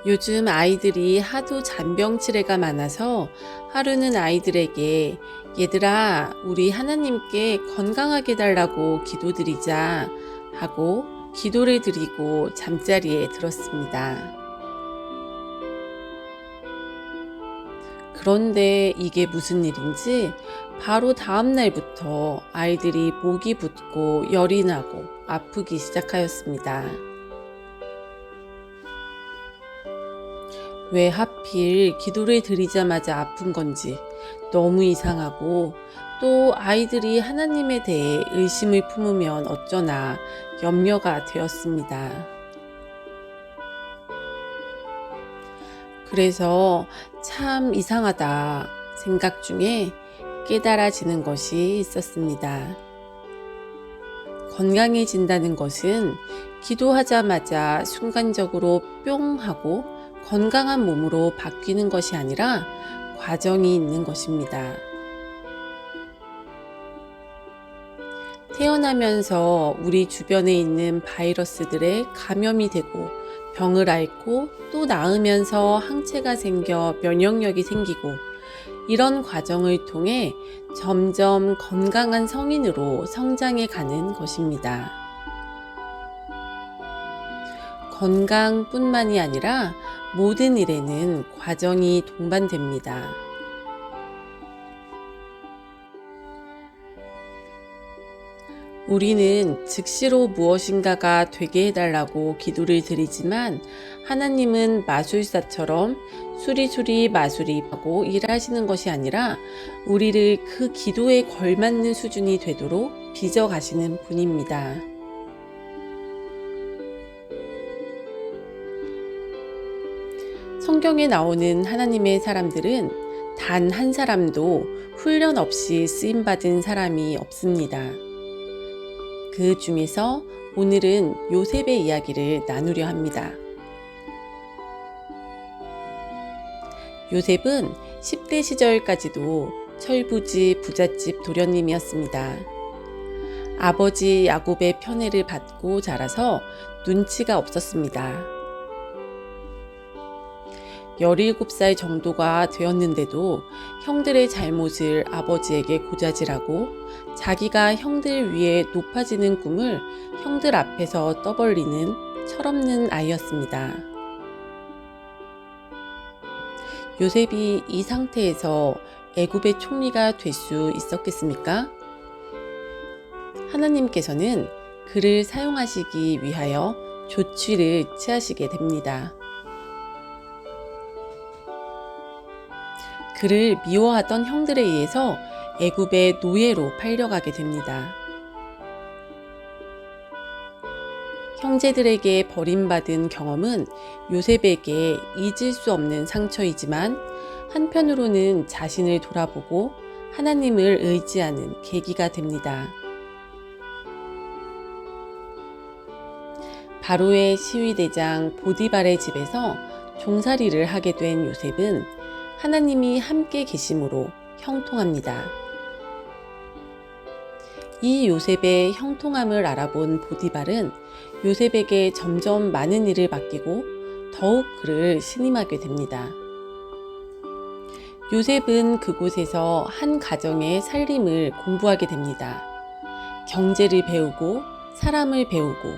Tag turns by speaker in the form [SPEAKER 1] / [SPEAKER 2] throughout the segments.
[SPEAKER 1] 요즘 아이들이 하도 잔병치레가 많아서 하루는 아이들에게 얘들아, 우리 하나님께 건강하게 달라고 기도드리자 하고 기도를 드리고 잠자리에 들었습니다. 그런데 이게 무슨 일인지 바로 다음 날부터 아이들이 목이 붓고 열이 나고 아프기 시작하였습니다. 왜 하필 기도를 드리자마자 아픈 건지 너무 이상하고, 또 아이들이 하나님에 대해 의심을 품으면 어쩌나 염려가 되었습니다. 그래서 참 이상하다 생각 중에 깨달아지는 것이 있었습니다. 건강해진다는 것은 기도하자마자 순간적으로 뿅 하고 건강한 몸으로 바뀌는 것이 아니라 과정이 있는 것입니다. 태어나면서 우리 주변에 있는 바이러스들에 감염이 되고 병을 앓고 또 나으면서 항체가 생겨 면역력이 생기고, 이런 과정을 통해 점점 건강한 성인으로 성장해 가는 것입니다. 건강뿐만이 아니라 모든 일에는 과정이 동반됩니다. 우리는 즉시로 무엇인가가 되게 해달라고 기도를 드리지만, 하나님은 마술사처럼 수리수리 마술이 하고 일하시는 것이 아니라 우리를 그 기도에 걸맞는 수준이 되도록 빚어가시는 분입니다. 성경에 나오는 하나님의 사람들은 단 한 사람도 훈련 없이 쓰임받은 사람이 없습니다. 그 중에서 오늘은 요셉의 이야기를 나누려 합니다. 요셉은 10대 시절까지도 철부지 부잣집 도련님이었습니다. 아버지 야곱의 편애를 받고 자라서 눈치가 없었습니다. 17살 정도가 되었는데도 형들의 잘못을 아버지에게 고자질하고 자기가 형들 위에 높아지는 꿈을 형들 앞에서 떠벌리는 철없는 아이였습니다. 요셉이 이 상태에서 애굽의 총리가 될 수 있었겠습니까? 하나님께서는 그를 사용하시기 위하여 조치를 취하시게 됩니다. 그를 미워하던 형들에 의해서 애굽의 노예로 팔려가게 됩니다. 형제들에게 버림받은 경험은 요셉에게 잊을 수 없는 상처이지만, 한편으로는 자신을 돌아보고 하나님을 의지하는 계기가 됩니다. 바로의 시위대장 보디발의 집에서 종살이를 하게 된 요셉은 하나님이 함께 계심으로 형통합니다. 이 요셉의 형통함을 알아본 보디발은 요셉에게 점점 많은 일을 맡기고 더욱 그를 신임하게 됩니다. 요셉은 그곳에서 한 가정의 살림을 공부하게 됩니다. 경제를 배우고 사람을 배우고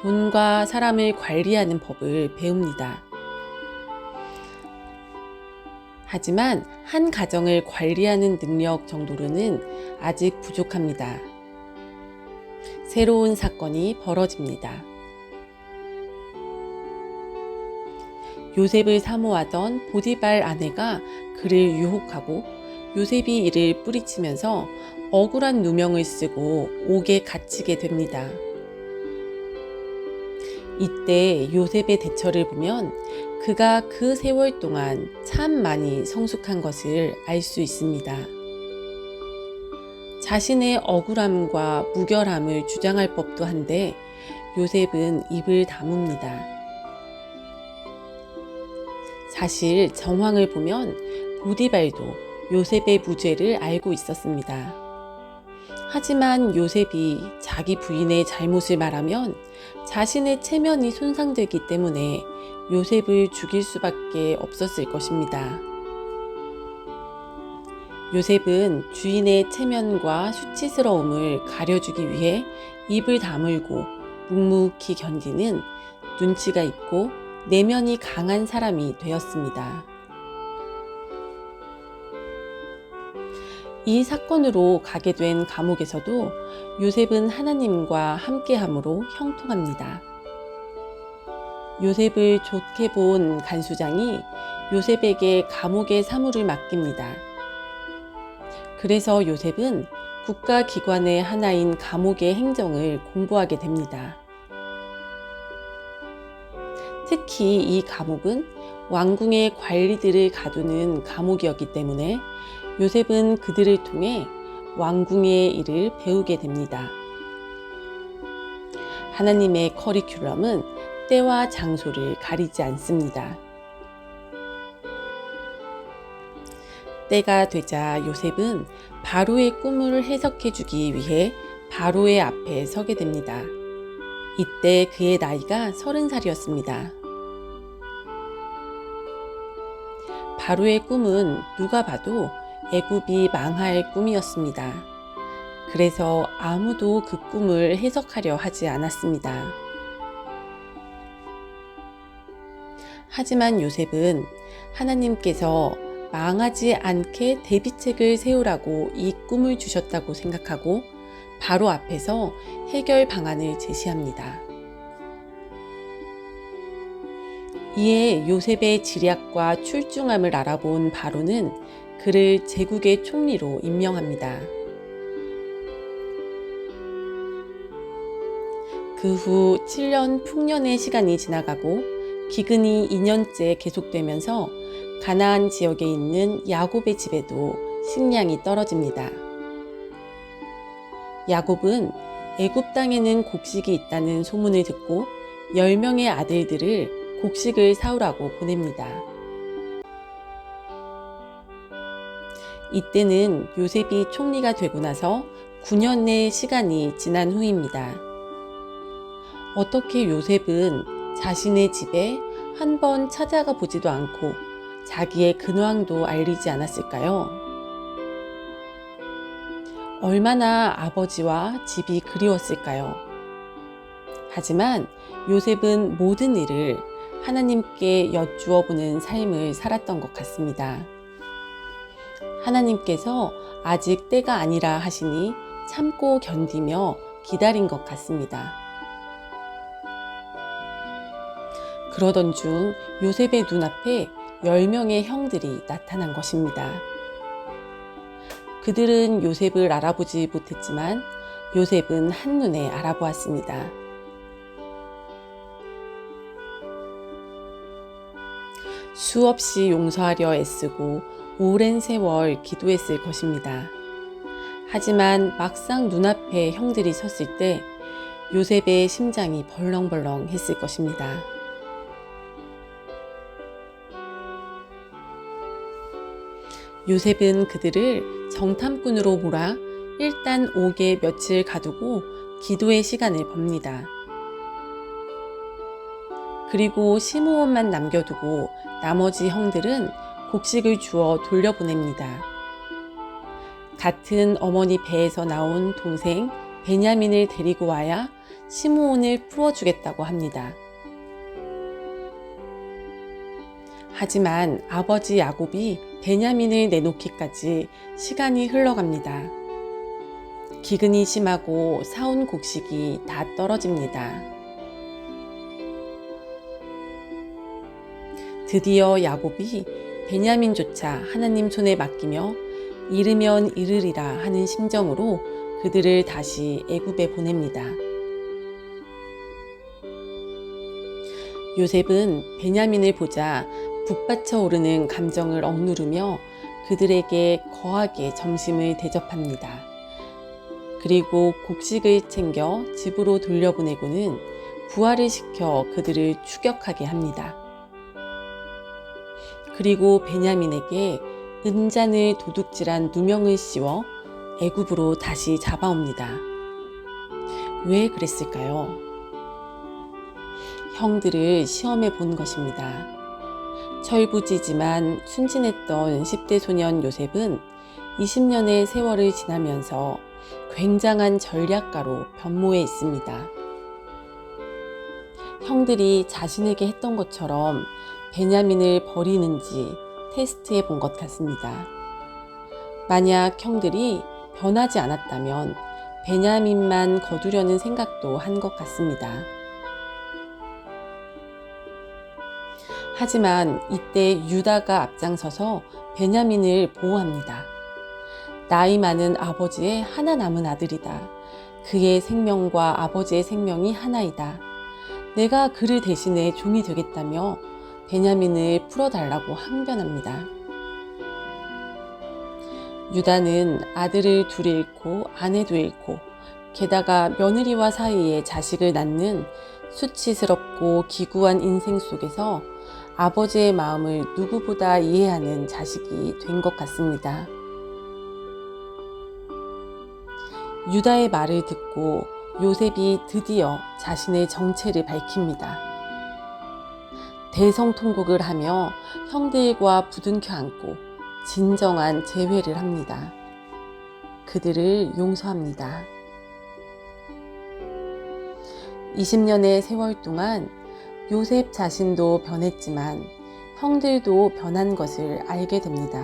[SPEAKER 1] 돈과 사람을 관리하는 법을 배웁니다. 하지만 한 가정을 관리하는 능력 정도로는 아직 부족합니다. 새로운 사건이 벌어집니다. 요셉을 사모하던 보디발 아내가 그를 유혹하고 요셉이 이를 뿌리치면서 억울한 누명을 쓰고 옥에 갇히게 됩니다. 이때 요셉의 대처를 보면 그가 그 세월 동안 참 많이 성숙한 것을 알 수 있습니다. 자신의 억울함과 무결함을 주장할 법도 한데 요셉은 입을 다뭅니다. 사실 정황을 보면 보디발도 요셉의 무죄를 알고 있었습니다. 하지만 요셉이 자기 부인의 잘못을 말하면 자신의 체면이 손상되기 때문에 요셉을 죽일 수밖에 없었을 것입니다. 요셉은 주인의 체면과 수치스러움을 가려주기 위해 입을 다물고 묵묵히 견디는 눈치가 있고 내면이 강한 사람이 되었습니다. 이 사건으로 가게 된 감옥에서도 요셉은 하나님과 함께함으로 형통합니다. 요셉을 좋게 본 간수장이 요셉에게 감옥의 사무를 맡깁니다. 그래서 요셉은 국가기관의 하나인 감옥의 행정을 공부하게 됩니다. 특히 이 감옥은 왕궁의 관리들을 가두는 감옥이었기 때문에 요셉은 그들을 통해 왕궁의 일을 배우게 됩니다. 하나님의 커리큘럼은 때와 장소를 가리지 않습니다. 때가 되자 요셉은 바로의 꿈을 해석해 주기 위해 바로의 앞에 서게 됩니다. 이때 그의 나이가 30살이었습니다. 바로의 꿈은 누가 봐도 애굽이 망할 꿈이었습니다. 그래서 아무도 그 꿈을 해석하려 하지 않았습니다. 하지만 요셉은 하나님께서 망하지 않게 대비책을 세우라고 이 꿈을 주셨다고 생각하고 바로 앞에서 해결 방안을 제시합니다. 이에 요셉의 지략과 출중함을 알아본 바로는 그를 제국의 총리로 임명합니다. 그 후 7년 풍년의 시간이 지나가고 기근이 2년째 계속되면서 가나안 지역에 있는 야곱의 집에도 식량이 떨어집니다. 야곱은 애굽 땅에는 곡식이 있다는 소문을 듣고 10명의 아들들을 곡식을 사오라고 보냅니다. 이때는 요셉이 총리가 되고 나서 9년의 시간이 지난 후입니다. 어떻게 요셉은 자신의 집에 한 번 찾아가 보지도 않고 자기의 근황도 알리지 않았을까요? 얼마나 아버지와 집이 그리웠을까요? 하지만 요셉은 모든 일을 하나님께 여쭈어 보는 삶을 살았던 것 같습니다. 하나님께서 아직 때가 아니라 하시니 참고 견디며 기다린 것 같습니다. 그러던 중 요셉의 눈앞에 10명의 형들이 나타난 것입니다. 그들은 요셉을 알아보지 못했지만 요셉은 한눈에 알아보았습니다. 수없이 용서하려 애쓰고 오랜 세월 기도했을 것입니다. 하지만 막상 눈앞에 형들이 섰을 때 요셉의 심장이 벌렁벌렁 했을 것입니다. 요셉은 그들을 정탐꾼으로 몰아 일단 옥에 며칠 가두고 기도의 시간을 법니다. 그리고 시므온만 남겨두고 나머지 형들은 곡식을 주어 돌려보냅니다. 같은 어머니 배에서 나온 동생 베냐민을 데리고 와야 시므온을 풀어주겠다고 합니다. 하지만 아버지 야곱이 베냐민을 내놓기까지 시간이 흘러갑니다. 기근이 심하고 사온 곡식이 다 떨어집니다. 드디어 야곱이 베냐민조차 하나님 손에 맡기며 이르면 이르리라 하는 심정으로 그들을 다시 애굽에 보냅니다. 요셉은 베냐민을 보자 북받쳐 오르는 감정을 억누르며 그들에게 거하게 점심을 대접합니다. 그리고 곡식을 챙겨 집으로 돌려보내고는 부활을 시켜 그들을 추격하게 합니다. 그리고 베냐민에게 은잔을 도둑질한 누명을 씌워 애굽으로 다시 잡아옵니다. 왜 그랬을까요? 형들을 시험해 본 것입니다. 철부지지만 순진했던 10대 소년 요셉은 20년의 세월을 지나면서 굉장한 전략가로 변모해 있습니다. 형들이 자신에게 했던 것처럼 베냐민을 버리는지 테스트해 본 것 같습니다. 만약 형들이 변하지 않았다면 베냐민만 거두려는 생각도 한 것 같습니다. 하지만 이때 유다가 앞장서서 베냐민을 보호합니다. 나이 많은 아버지의 하나 남은 아들이다. 그의 생명과 아버지의 생명이 하나이다. 내가 그를 대신해 종이 되겠다며 베냐민을 풀어달라고 항변합니다. 유다는 아들을 둘 잃고 아내도 잃고 게다가 며느리와 사이에 자식을 낳는 수치스럽고 기구한 인생 속에서 아버지의 마음을 누구보다 이해하는 자식이 된 것 같습니다. 유다의 말을 듣고 요셉이 드디어 자신의 정체를 밝힙니다. 대성통곡을 하며 형들과 부둥켜 안고 진정한 재회를 합니다. 그들을 용서합니다. 20년의 세월 동안 요셉 자신도 변했지만 형들도 변한 것을 알게 됩니다.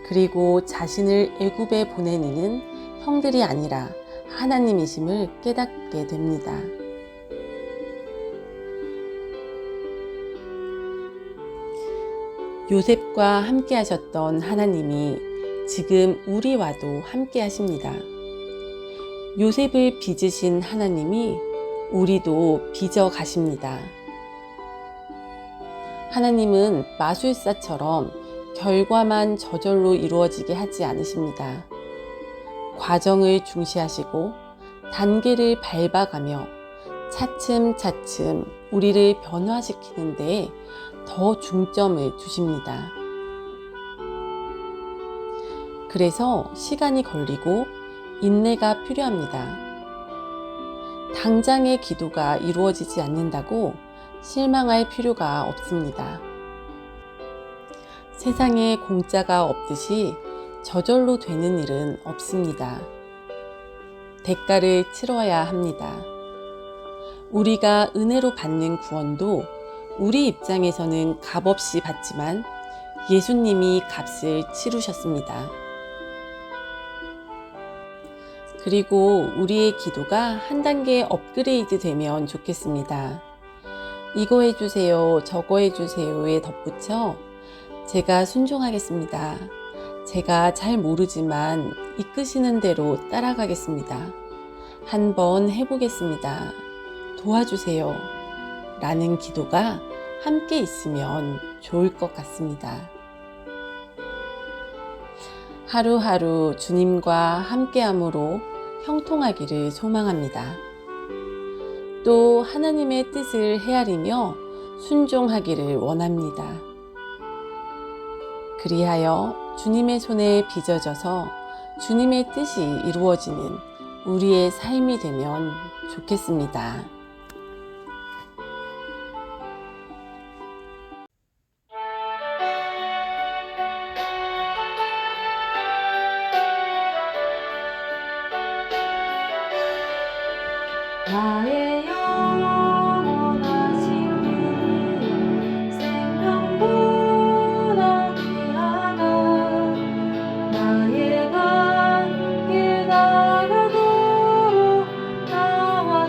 [SPEAKER 1] 그리고 자신을 애굽에 보낸 이는 형들이 아니라 하나님이심을 깨닫게 됩니다. 요셉과 함께 하셨던 하나님이 지금 우리와도 함께 하십니다. 요셉을 빚으신 하나님이 우리도 빚어 가십니다. 하나님은 마술사처럼 결과만 저절로 이루어지게 하지 않으십니다. 과정을 중시하시고 단계를 밟아가며 차츰차츰 우리를 변화시키는 데에 더 중점을 두십니다. 그래서 시간이 걸리고 인내가 필요합니다. 당장의 기도가 이루어지지 않는다고 실망할 필요가 없습니다. 세상에 공짜가 없듯이 저절로 되는 일은 없습니다. 대가를 치러야 합니다. 우리가 은혜로 받는 구원도 우리 입장에서는 값없이 받지만 예수님이 값을 치르셨습니다. 그리고 우리의 기도가 한 단계 업그레이드 되면 좋겠습니다. 이거 해주세요, 저거 해주세요에 덧붙여 제가 순종하겠습니다. 제가 잘 모르지만 이끄시는 대로 따라가겠습니다. 한번 해보겠습니다. 도와주세요. 라는 기도가 함께 있으면 좋을 것 같습니다. 하루하루 주님과 함께함으로 형통하기를 소망합니다. 또 하나님의 뜻을 헤아리며 순종하기를 원합니다. 그리하여 주님의 손에 빚어져서 주님의 뜻이 이루어지는 우리의 삶이 되면 좋겠습니다.
[SPEAKER 2] 나의 영원하신 분 생명보다 귀하다. 나의 갈 길 나가도록 나와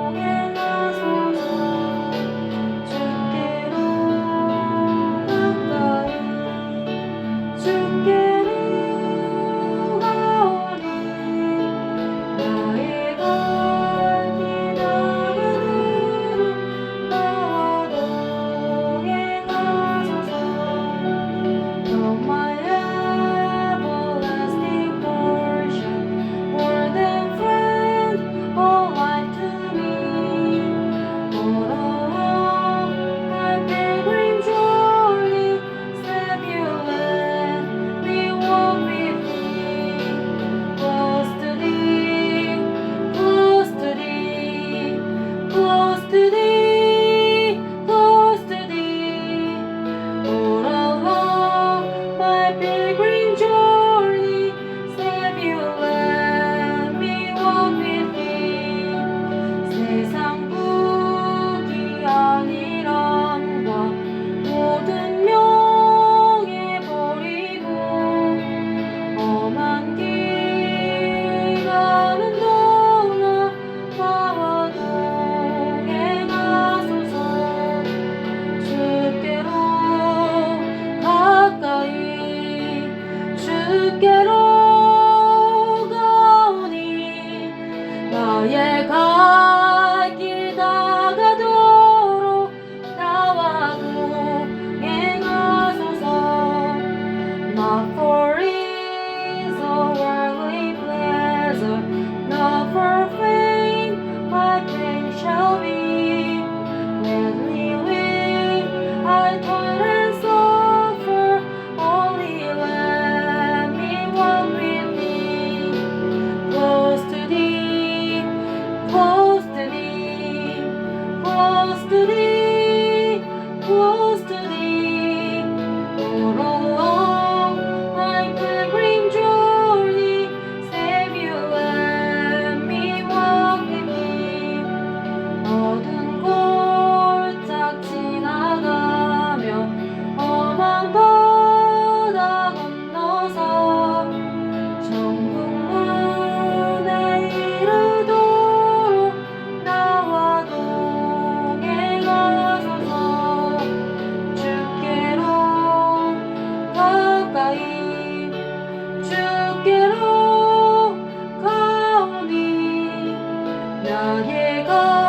[SPEAKER 2] 동행하소서. 주께로 가까이 주께로 가오니 나의 갈 길 나가는 나의 갈 길 다가도록 나와 동행하소서. Not for ease or worldly pleasure, not for fame, my pain shall be. Gladly will I toil and suffer, only let me walk with thee. Close to thee, close to thee, close to thee, close to thee. All along my pilgrim journey, Savior, let me walk with thee. 어두운 골짝 지나가며 험한 바다 건너서 천국 문에 이르도록 나와 동행하소서. 주께로 가까이 주께로 가오니 나의 갈